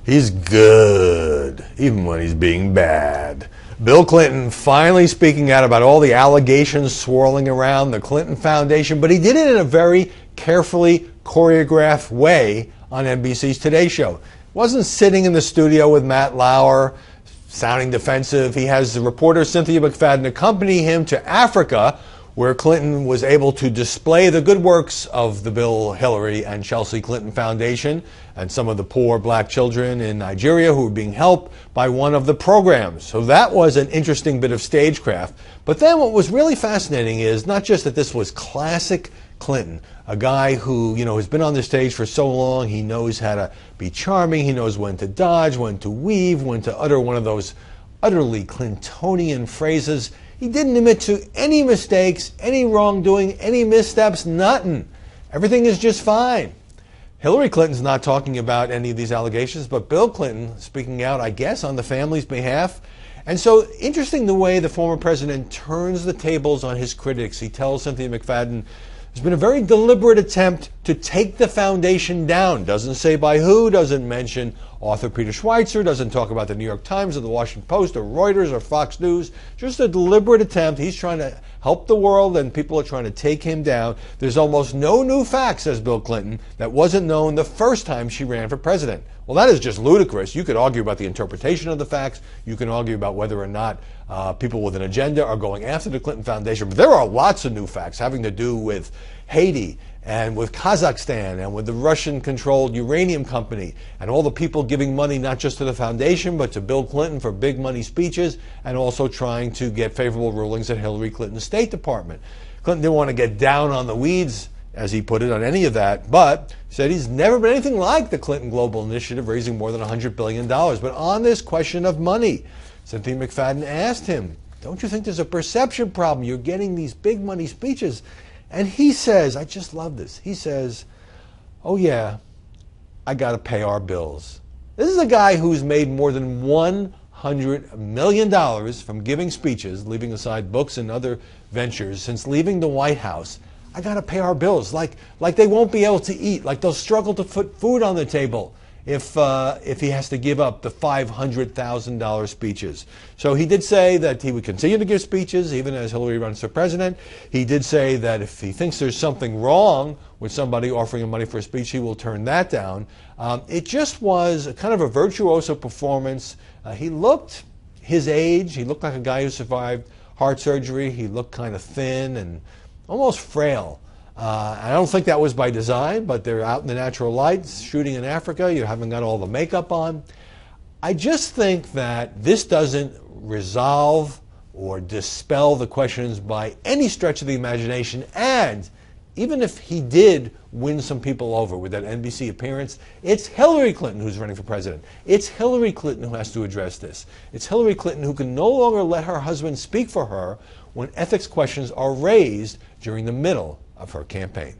He's good, even when he's being bad. Bill Clinton finally speaking out about all the allegations swirling around the Clinton Foundation, but he did it in a very carefully choreographed way on NBC's Today Show. Wasn't sitting in the studio with Matt Lauer, sounding defensive. He has the reporter Cynthia McFadden accompany him to Africa, where Clinton was able to display the good works of the Bill, Hillary, and Chelsea Clinton Foundation and some of the poor black children in Nigeria who were being helped by one of the programs. So that was an interesting bit of stagecraft. But then what was really fascinating is not just that this was classic Clinton, a guy who, has been on the stage for so long. He knows how to be charming. He knows when to dodge, when to weave, when to utter one of those utterly Clintonian phrases. He didn't admit to any mistakes, any wrongdoing, any missteps, nothing. Everything is just fine. Hillary Clinton's not talking about any of these allegations, but Bill Clinton speaking out, I guess, on the family's behalf. And so interesting the way the former president turns the tables on his critics. He tells Cynthia McFadden, there's been a very deliberate attempt to take the foundation down. Doesn't say by who, doesn't mention author Peter Schweitzer, doesn't talk about the New York Times or the Washington Post or Reuters or Fox News. Just a deliberate attempt. He's trying to help the world and people are trying to take him down. There's almost no new facts, says Bill Clinton, that wasn't known the first time she ran for president. Well, that is just ludicrous. You could argue about the interpretation of the facts. You can argue about whether or not people with an agenda are going after the Clinton Foundation. But there are lots of new facts having to do with Haiti and with Kazakhstan and with the Russian-controlled uranium company and all the people giving money not just to the foundation but to Bill Clinton for big money speeches and also trying to get favorable rulings at Hillary Clinton's State Department. Clinton didn't want to get down on the weeds, as he put it, on any of that, but said he's never been anything like the Clinton Global Initiative, raising more than $100 billion. But on this question of money, Cynthia McFadden asked him, don't you think there's a perception problem? You're getting these big money speeches. And he says, I just love this, he says, oh yeah, I got to pay our bills. This is a guy who's made more than $100 million from giving speeches, leaving aside books and other ventures, since leaving the White House. I got to pay our bills, like they won't be able to eat, like they'll struggle to put food on the table if he has to give up the $500,000 speeches. So he did say that he would continue to give speeches even as Hillary runs for president. He did say that if he thinks there's something wrong with somebody offering him money for a speech, he will turn that down. It just was a kind of a virtuoso performance. He looked his age. He looked like a guy who survived heart surgery. He looked kind of thin and almost frail. I don't think that was by design, but they're out in the natural light, shooting in Africa. You haven't got all the makeup on. I just think that this doesn't resolve or dispel the questions by any stretch of the imagination. And even if he did win some people over with that NBC appearance, it's Hillary Clinton who's running for president. It's Hillary Clinton who has to address this. It's Hillary Clinton who can no longer let her husband speak for her when ethics questions are raised during the middle of her campaign.